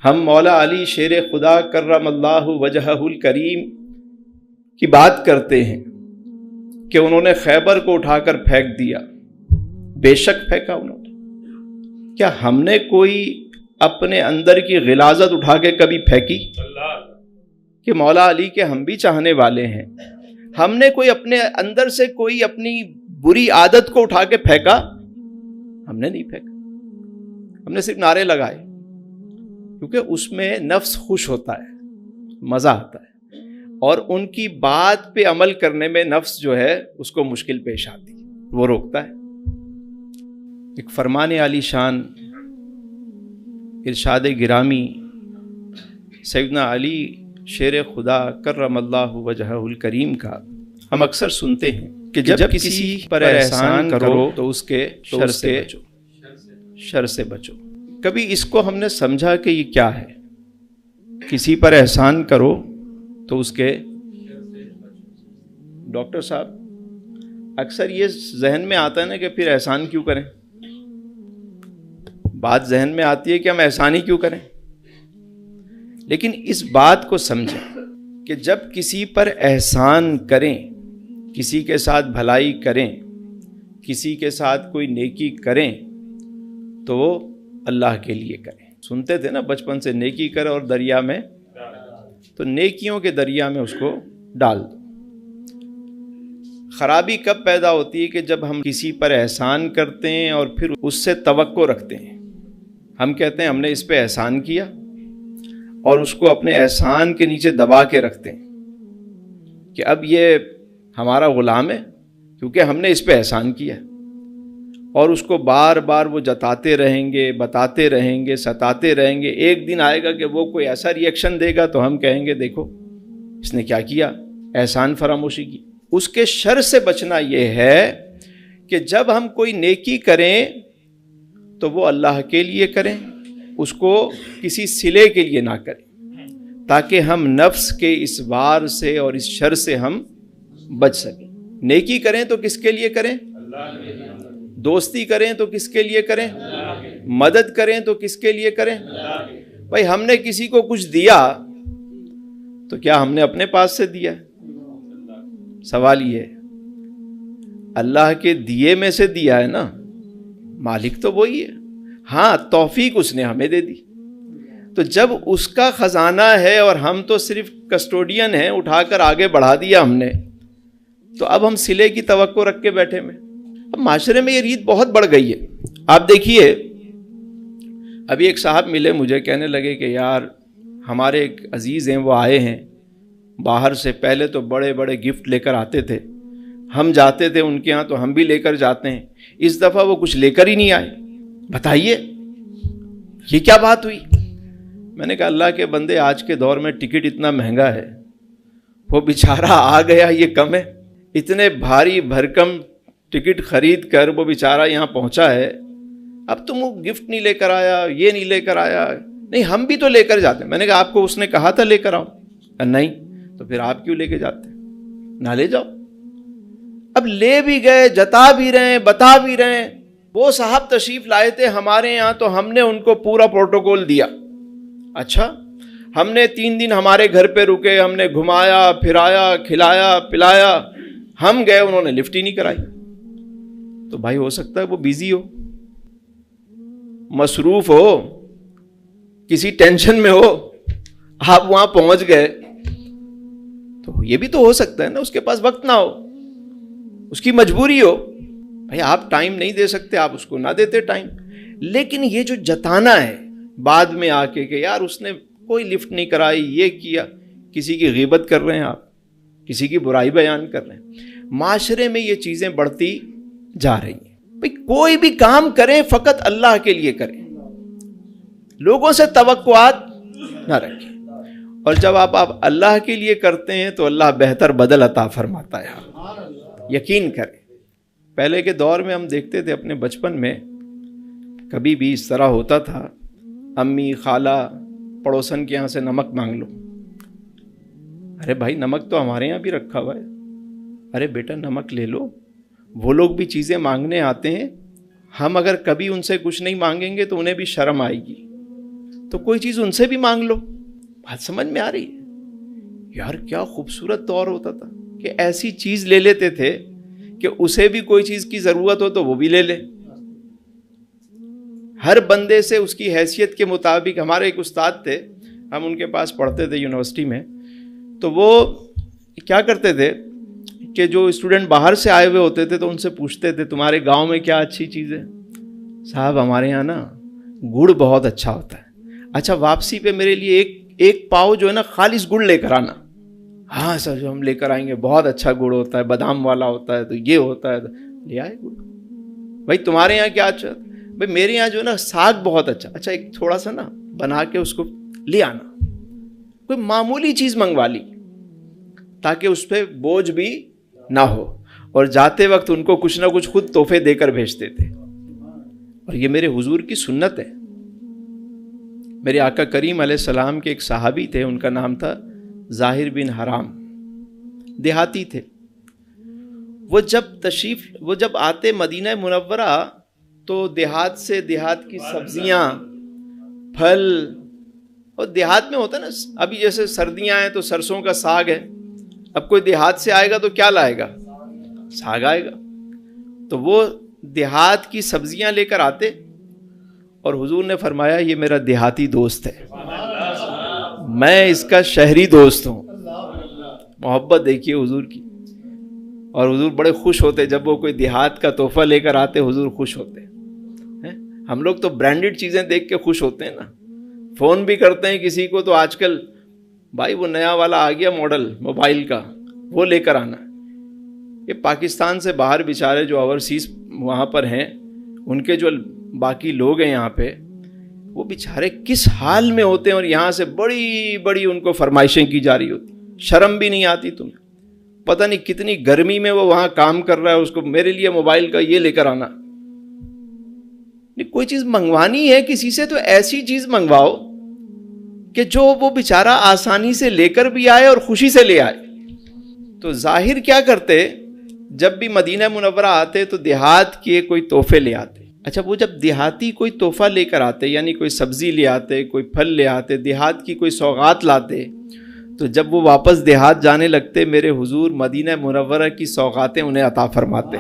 ہم مولا علی شیر خدا کرم اللہ وجہہ الکریم کی بات کرتے ہیں کہ انہوں نے خیبر کو اٹھا کر پھینک دیا. بے شک پھینکا انہوں نے. کیا ہم نے کوئی اپنے اندر کی غلاظت اٹھا کے کبھی پھینکی؟ کہ مولا علی کے ہم بھی چاہنے والے ہیں. ہم نے کوئی اپنے اندر سے کوئی اپنی بری عادت کو اٹھا کے پھینکا؟ ہم نے نہیں پھینکا. ہم نے صرف نعرے لگائے، کیونکہ اس میں نفس خوش ہوتا ہے، مزہ آتا ہے، اور ان کی بات پہ عمل کرنے میں نفس جو ہے اس کو مشکل پیش آتی ہے، وہ روکتا ہے. ایک فرمان عالی شان ارشاد گرامی سیدنا علی شیر خدا کرم اللہ وجہہ الکریم کا ہم اکثر سنتے ہیں کہ جب کسی پر احسان کرو تو اس کے شر سے بچو. کبھی اس کو ہم نے سمجھا کہ یہ کیا ہے؟ کسی پر احسان کرو تو اس کے ڈاکٹر صاحب اکثر یہ ذہن میں آتا ہے نا کہ پھر احسان کیوں کریں. بات ذہن میں آتی ہے کہ ہم احسان ہی کیوں کریں. لیکن اس بات کو سمجھیں کہ جب کسی پر احسان کریں، کسی کے ساتھ بھلائی کریں، کسی کے ساتھ کوئی نیکی کریں تو وہ اللہ کے لیے کریں. سنتے تھے نا بچپن سے، نیکی کرے اور دریا میں، تو نیکیوں کے دریا میں اس کو ڈال دو. خرابی کب پیدا ہوتی ہے؟ کہ جب ہم کسی پر احسان کرتے ہیں اور پھر اس سے توقع رکھتے ہیں. ہم کہتے ہیں ہم نے اس پہ احسان کیا، اور اس کو اپنے احسان کے نیچے دبا کے رکھتے ہیں کہ اب یہ ہمارا غلام ہے کیونکہ ہم نے اس پہ احسان کیا. اور اس کو بار بار وہ جتاتے رہیں گے، بتاتے رہیں گے، ستاتے رہیں گے. ایک دن آئے گا کہ وہ کوئی ایسا ری ایکشن دے گا تو ہم کہیں گے دیکھو اس نے کیا کیا، احسان فراموشی کی. اس کے شر سے بچنا یہ ہے کہ جب ہم کوئی نیکی کریں تو وہ اللہ کے لیے کریں، اس کو کسی صلے کے لیے نہ کریں، تاکہ ہم نفس کے اس وار سے اور اس شر سے ہم بچ سکیں. نیکی کریں تو کس کے لیے کریں؟ اللہ کے لیے. دوستی کریں تو کس کے لیے کریں؟ اللہ کے. مدد کریں تو کس کے لیے کریں؟ اللہ کے. بھائی ہم نے کسی کو کچھ دیا تو کیا ہم نے اپنے پاس سے دیا؟ سوال یہ ہے، اللہ کے دیے میں سے دیا ہے نا، مالک تو وہی ہے. ہاں توفیق اس نے ہمیں دے دی. تو جب اس کا خزانہ ہے اور ہم تو صرف کسٹوڈین ہیں، اٹھا کر آگے بڑھا دیا ہم نے، تو اب ہم صلے کی توقع رکھ کے بیٹھے میں. اب معاشرے میں یہ ریت بہت بڑھ گئی ہے. آپ دیکھیے ابھی ایک صاحب ملے مجھے، کہنے لگے کہ یار ہمارے ایک عزیز ہیں، وہ آئے ہیں باہر سے. پہلے تو بڑے بڑے گفٹ لے کر آتے تھے، ہم جاتے تھے ان کے ہاں تو ہم بھی لے کر جاتے ہیں. اس دفعہ وہ کچھ لے کر ہی نہیں آئے. بتائیے یہ کیا بات ہوئی؟ میں نے کہا اللہ کے بندے، آج کے دور میں ٹکٹ اتنا مہنگا ہے، وہ بیچارہ آ گیا یہ کم ہے. اتنے بھاری بھرکم ٹکٹ خرید کر وہ بیچارہ یہاں پہنچا ہے، اب تم وہ گفٹ نہیں لے کر آیا، یہ نہیں لے کر آیا. نہیں ہم بھی تو لے کر جاتے ہیں. میں نے کہا آپ کو اس نے کہا تھا لے کر آؤ؟ نہیں. تو پھر آپ کیوں لے کے جاتے ہیں؟ نہ لے جاؤ. اب لے بھی گئے، جتا بھی رہے ہیں، بتا بھی رہے ہیں. وہ صاحب تشریف لائے تھے ہمارے یہاں تو ہم نے ان کو پورا پروٹوکول دیا. اچھا ہم نے 3 دن ہمارے گھر پہ رکے، ہم نے گھمایا پھرایا، کھلایا پلایا. ہم گئے، انہوں نے لفٹ ہی نہیں کرائی. تو بھائی ہو سکتا ہے وہ بیزی ہو، مصروف ہو، کسی ٹینشن میں ہو، آپ وہاں پہنچ گئے تو یہ بھی تو ہو سکتا ہے نا، اس کے پاس وقت نہ ہو، اس کی مجبوری ہو. بھائی آپ ٹائم نہیں دے سکتے، آپ اس کو نہ دیتے ٹائم. لیکن یہ جو جتانا ہے بعد میں آ کے کہ یار اس نے کوئی لفٹ نہیں کرائی، یہ کیا، کسی کی غیبت کر رہے ہیں آپ، کسی کی برائی بیان کر رہے ہیں. معاشرے میں یہ چیزیں بڑھتی جا رہی ہیں. بھائی کوئی بھی کام کریں فقط اللہ کے لیے کریں، لوگوں سے توقعات نہ رکھیں. اور جب آپ اللہ کے لیے کرتے ہیں تو اللہ بہتر بدل عطا فرماتا ہے. یقین کریں. پہلے کے دور میں ہم دیکھتے تھے اپنے بچپن میں، کبھی بھی اس طرح ہوتا تھا، امی خالہ پڑوسن کے یہاں سے نمک مانگ لو. ارے بھائی نمک تو ہمارے یہاں بھی رکھا ہوا ہے، ارے بیٹا نمک لے لو. وہ لوگ بھی چیزیں مانگنے آتے ہیں، ہم اگر کبھی ان سے کچھ نہیں مانگیں گے تو انہیں بھی شرم آئے گی. تو کوئی چیز ان سے بھی مانگ لو. بات سمجھ میں آ رہی ہے؟ یار کیا خوبصورت دور ہوتا تھا کہ ایسی چیز لے لیتے تھے کہ اسے بھی کوئی چیز کی ضرورت ہو تو وہ بھی لے لے. ہر بندے سے اس کی حیثیت کے مطابق. ہمارے ایک استاد تھے, ہم ان کے پاس پڑھتے تھے یونیورسٹی میں, تو وہ کیا کرتے تھے کہ جو اسٹوڈنٹ باہر سے آئے ہوئے ہوتے تھے تو ان سے پوچھتے تھے تمہارے گاؤں میں کیا اچھی چیز ہے؟ صاحب ہمارے یہاں نا گڑ بہت اچھا ہوتا ہے. اچھا واپسی پہ میرے لیے ایک پاؤ جو ہے نا خالص گڑ لے کر آنا. ہاں سر جو ہم لے کر آئیں گے, بہت اچھا گڑ ہوتا ہے, بادام والا ہوتا ہے, تو یہ ہوتا ہے. لے آئے گڑ. بھائی تمہارے یہاں کیا اچھا؟ بھائی میرے یہاں جو ہے نا ساگ بہت اچھا. اچھا ایک تھوڑا سا نا بنا کے اس کو لے آنا. کوئی معمولی چیز منگوا لی تاکہ اس پہ بوجھ بھی نہ ہو, اور جاتے وقت ان کو کچھ نہ کچھ خود تحفے دے کر بھیجتے تھے. اور یہ میرے حضور کی سنت ہے. میرے آقا کریم علیہ السلام کے ایک صحابی تھے, ان کا نام تھا ظاہر بن حرام, دیہاتی تھے. وہ جب آتے مدینہ منورہ تو دیہات سے دیہات کی سبزیاں, پھل, اور دیہات میں ہوتا ہے نا ابھی جیسے سردیاں ہیں تو سرسوں کا ساگ ہے. اب کوئی دیہات سے آئے گا تو کیا لائے گا؟ ساگ آئے گا. تو وہ دیہات کی سبزیاں لے کر آتے, اور حضور نے فرمایا یہ میرا دیہاتی دوست ہے, میں اس کا شہری دوست ہوں. محبت دیکھیے حضور کی. اور حضور بڑے خوش ہوتے جب وہ کوئی دیہات کا تحفہ لے کر آتے, حضور خوش ہوتے. ہم لوگ تو برانڈڈ چیزیں دیکھ کے خوش ہوتے ہیں نا, فون بھی کرتے ہیں کسی کو تو آج کل بھائی وہ نیا والا آ گیا ماڈل موبائل کا, وہ لے کر آنا. یہ پاکستان سے باہر بیچارے جو اوورسیز وہاں پر ہیں, ان کے جو باقی لوگ ہیں یہاں پہ, وہ بیچارے کس حال میں ہوتے ہیں, اور یہاں سے بڑی بڑی ان کو فرمائشیں کی جا رہی ہوتی. شرم بھی نہیں آتی تمہیں؟ پتہ نہیں کتنی گرمی میں وہ وہاں کام کر رہا ہے, اس کو میرے لیے موبائل کا یہ لے کر آنا. کوئی چیز منگوانی ہے کسی سے تو ایسی چیز منگواؤ کہ جو وہ بیچارہ آسانی سے لے کر بھی آئے اور خوشی سے لے آئے. تو ظاہر کیا کرتے, جب بھی مدینہ منورہ آتے تو دیہات کے کوئی تحفے لے آتے. اچھا وہ جب دیہاتی کوئی تحفہ لے کر آتے, یعنی کوئی سبزی لے آتے, کوئی پھل لے آتے, دیہات کی کوئی سوغات لاتے, تو جب وہ واپس دیہات جانے لگتے میرے حضور مدینہ منورہ کی سوغاتیں انہیں عطا فرماتے,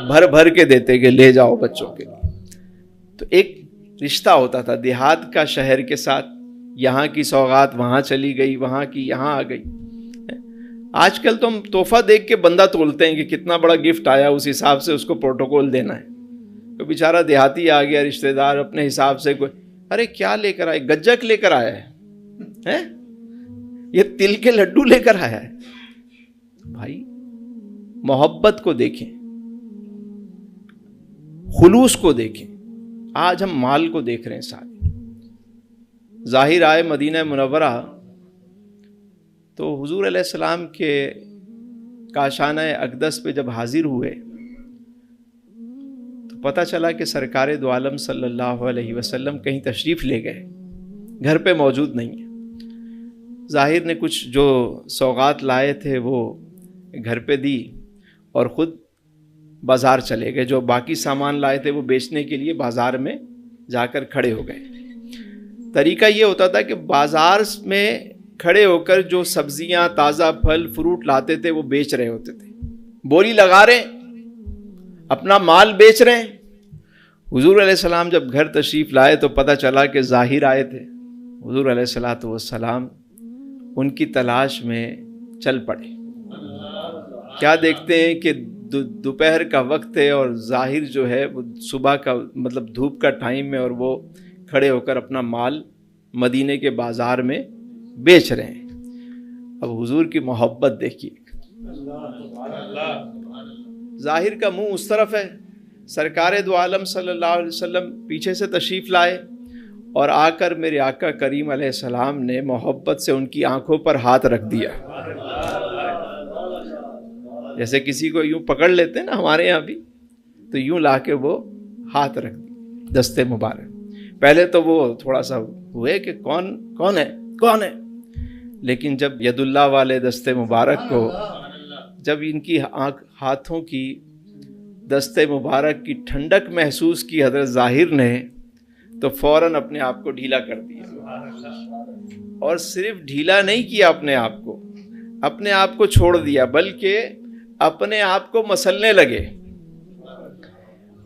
بھر بھر کے دیتے کہ لے جاؤ بچوں کے. تو ایک رشتہ ہوتا تھا دیہات کا شہر کے ساتھ, یہاں کی سوغات وہاں چلی گئی, وہاں کی یہاں آ گئی. آج کل تو ہم تحفہ دیکھ کے بندہ تولتے ہیں کہ کتنا بڑا گفٹ آیا, اس حساب سے اس کو پروٹوکول دینا ہے. تو بیچارہ دیہاتی آ گیا رشتہ دار اپنے حساب سے, کوئی ارے کیا لے کر آئے, گجک لے کر آیا ہے, یہ تل کے لڈو لے کر آیا ہے. بھائی محبت کو دیکھیں, خلوص کو دیکھیں. آج ہم مال کو دیکھ رہے ہیں سارے. ظاہر آئے مدینہ منورہ تو حضور علیہ السلام کے کاشانہ اقدس پہ جب حاضر ہوئے تو پتہ چلا کہ سرکار دو عالم صلی اللہ علیہ وسلم کہیں تشریف لے گئے, گھر پہ موجود نہیں ہیں. ظاہر نے کچھ جو سوغات لائے تھے وہ گھر پہ دی اور خود بازار چلے گئے. جو باقی سامان لائے تھے وہ بیچنے کے لیے بازار میں جا کر کھڑے ہو گئے. طریقہ یہ ہوتا تھا کہ بازار میں کھڑے ہو کر جو سبزیاں, تازہ پھل, فروٹ لاتے تھے وہ بیچ رہے ہوتے تھے, بولی لگا رہے ہیں, اپنا مال بیچ رہے ہیں. حضور علیہ السلام جب گھر تشریف لائے تو پتہ چلا کہ ظاہر آئے تھے. حضور علیہ الصلوۃ والسلام ان کی تلاش میں چل پڑے. کیا دیکھتے ہیں کہ دوپہر کا وقت ہے اور ظاہر جو ہے وہ صبح کا مطلب دھوپ کا ٹائم ہے, اور وہ کھڑے ہو کر اپنا مال مدینے کے بازار میں بیچ رہے ہیں. اب حضور کی محبت دیکھیے, ظاہر کا منہ اس طرف ہے, سرکار دو عالم صلی اللہ علیہ وسلم پیچھے سے تشریف لائے, اور آ کر میرے آقا کریم علیہ السلام نے محبت سے ان کی آنکھوں پر ہاتھ رکھ دیا. جیسے کسی کو یوں پکڑ لیتے ہیں نا ہمارے یہاں بھی, تو یوں لا کے وہ ہاتھ رکھ دی دستے مبارک. پہلے تو وہ تھوڑا سا ہوئے کہ کون ہے, لیکن جب ید اللہ والے دستے مبارک کو, جب ان کی ہاتھوں کی دستے مبارک کی ٹھنڈک محسوس کی حضرت ظاہر نے, تو فوراً اپنے آپ کو ڈھیلا کر دیا، اور صرف ڈھیلا نہیں کیا اپنے آپ کو چھوڑ دیا، بلکہ اپنے آپ کو مسلنے لگے۔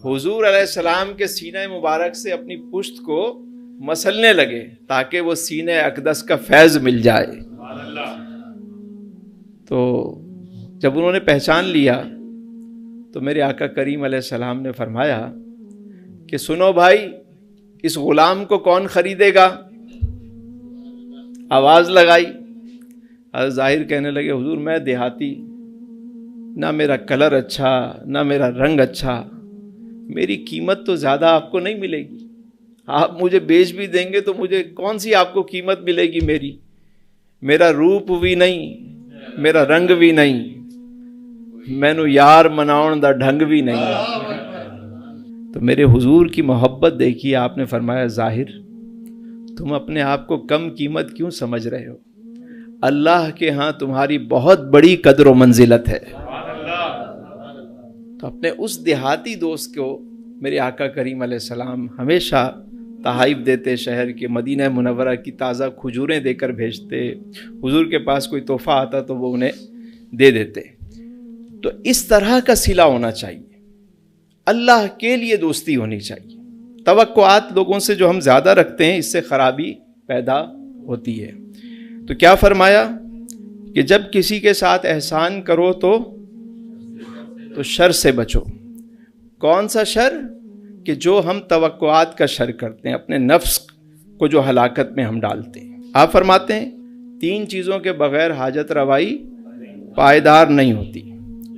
حضور علیہ السلام کے سینہ مبارک سے اپنی پشت کو مسلنے لگے تاکہ وہ سینہ اقدس کا فیض مل جائے۔ تو جب انہوں نے پہچان لیا تو میرے آقا کریم علیہ السلام نے فرمایا کہ سنو بھائی، اس غلام کو کون خریدے گا؟ آواز لگائی۔ حضرت ظاہر کہنے لگے حضور میں دیہاتی، نہ میرا کلر اچھا نہ میرا رنگ اچھا، میری قیمت تو زیادہ آپ کو نہیں ملے گی، آپ مجھے بیچ بھی دیں گے تو مجھے کون سی آپ کو قیمت ملے گی میرا روپ بھی نہیں، میرا رنگ بھی نہیں، مینو یار مناؤن دا ڈھنگ بھی نہیں۔ تو میرے حضور کی محبت دیکھی، آپ نے فرمایا ظاہر تم اپنے آپ کو کم قیمت کیوں سمجھ رہے ہو؟ اللہ کے ہاں تمہاری بہت بڑی قدر و منزلت ہے۔ تو اپنے اس دیہاتی دوست کو میرے آقا کریم علیہ السلام ہمیشہ تحائف دیتے، شہر کے مدینہ منورہ کی تازہ کھجوریں دے کر بھیجتے، حضور کے پاس کوئی تحفہ آتا تو وہ انہیں دے دیتے۔ تو اس طرح کا صلہ ہونا چاہیے، اللہ کے لیے دوستی ہونی چاہیے۔ توقعات لوگوں سے جو ہم زیادہ رکھتے ہیں، اس سے خرابی پیدا ہوتی ہے۔ تو کیا فرمایا کہ جب کسی کے ساتھ احسان کرو تو شر سے بچو۔ کون سا شر؟ کہ جو ہم توقعات کا شر کرتے ہیں، اپنے نفس کو جو ہلاکت میں ہم ڈالتے ہیں۔ آپ فرماتے ہیں 3 چیزوں کے بغیر حاجت روائی پائیدار نہیں ہوتی۔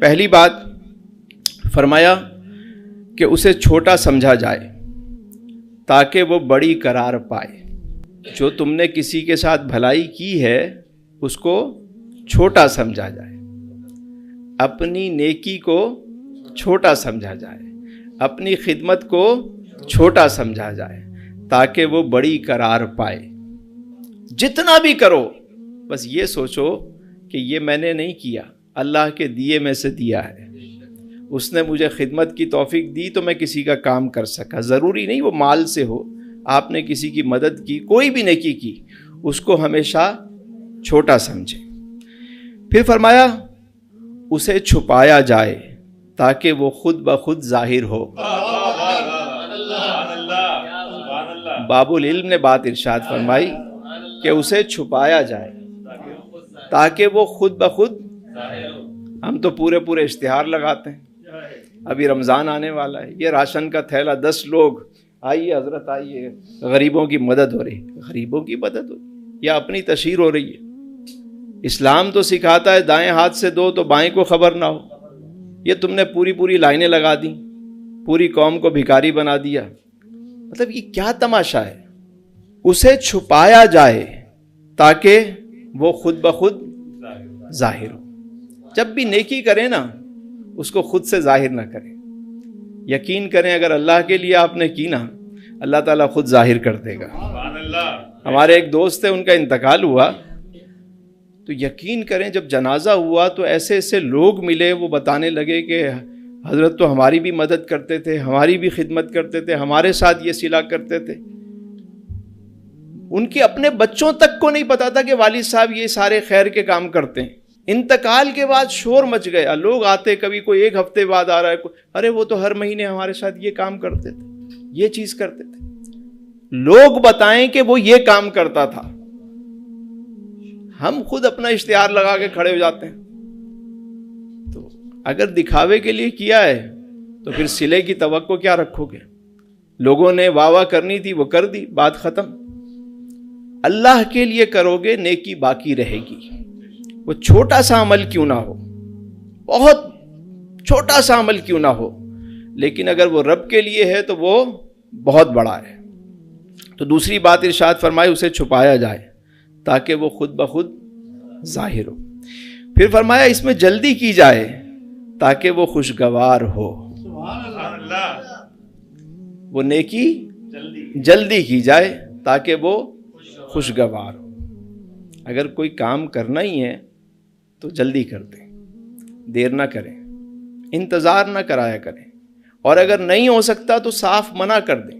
پہلی بات فرمایا کہ اسے چھوٹا سمجھا جائے تاکہ وہ بڑی قرار پائے۔ جو تم نے کسی کے ساتھ بھلائی کی ہے اس کو چھوٹا سمجھا جائے، اپنی نیکی کو چھوٹا سمجھا جائے، اپنی خدمت کو چھوٹا سمجھا جائے تاکہ وہ بڑی قرار پائے۔ جتنا بھی کرو بس یہ سوچو کہ یہ میں نے نہیں کیا، اللہ کے دیے میں سے دیا ہے، اس نے مجھے خدمت کی توفیق دی تو میں کسی کا کام کر سکا۔ ضروری نہیں وہ مال سے ہو، آپ نے کسی کی مدد کی، کوئی بھی نیکی کی، اس کو ہمیشہ چھوٹا سمجھے۔ پھر فرمایا اسے چھپایا جائے تاکہ وہ خود بخود ظاہر ہو۔ باب العلم نے بات ارشاد فرمائی کہ اسے چھپایا جائے تاکہ وہ خود بخود۔ ہم تو پورے اشتہار لگاتے ہیں، ابھی رمضان آنے والا ہے، یہ راشن کا تھیلا 10 لوگ آئیے حضرت آئیے، غریبوں کی مدد ہو رہی، غریبوں کی مدد ہو رہی یا اپنی تشہیر ہو رہی ہے۔ اسلام تو سکھاتا ہے دائیں ہاتھ سے دو تو بائیں کو خبر نہ ہو، یہ تم نے پوری لائنیں لگا دیں، پوری قوم کو بھکاری بنا دیا، مطلب یہ کیا تماشا ہے؟ اسے چھپایا جائے تاکہ وہ خود بخود ظاہر ہو۔ جب بھی نیکی کریں نا اس کو خود سے ظاہر نہ کریں، یقین کریں اگر اللہ کے لیے آپ نے کی نا اللہ تعالیٰ خود ظاہر کر دے گا۔ ہمارے ایک دوست تھے، ان کا انتقال ہوا تو یقین کریں جب جنازہ ہوا تو ایسے لوگ ملے، وہ بتانے لگے کہ حضرت تو ہماری بھی مدد کرتے تھے، ہماری بھی خدمت کرتے تھے، ہمارے ساتھ یہ صلہ کرتے تھے۔ ان کے اپنے بچوں تک کو نہیں پتا تھا کہ والد صاحب یہ سارے خیر کے کام کرتے ہیں۔ انتقال کے بعد شور مچ گیا، لوگ آتے، کبھی کوئی 1 ہفتے بعد آ رہا ہے، ارے وہ تو ہر مہینے ہمارے ساتھ یہ کام کرتے تھے، یہ چیز کرتے تھے۔ لوگ بتائیں کہ وہ یہ کام کرتا تھا، ہم خود اپنا اشتہار لگا کے کھڑے ہو جاتے ہیں۔ تو اگر دکھاوے کے لیے کیا ہے تو پھر صلے کی توقع کیا رکھو گے؟ لوگوں نے واہ کرنی تھی وہ کر دی، بات ختم۔ اللہ کے لیے کرو گے نیکی باقی رہے گی، وہ چھوٹا سا عمل کیوں نہ ہو، بہت چھوٹا سا عمل کیوں نہ ہو، لیکن اگر وہ رب کے لیے ہے تو وہ بہت بڑا ہے۔ تو دوسری بات ارشاد فرمائے اسے چھپایا جائے تاکہ وہ خود بخود ظاہر ہو۔ پھر فرمایا اس میں جلدی کی جائے تاکہ وہ خوشگوار ہو۔ وہ نیکی جلدی کی جائے تاکہ وہ خوشگوار ہو۔ اگر کوئی کام کرنا ہی ہے تو جلدی کر دیں، دیر نہ کریں، انتظار نہ کرایا کریں، اور اگر نہیں ہو سکتا تو صاف منع کر دیں،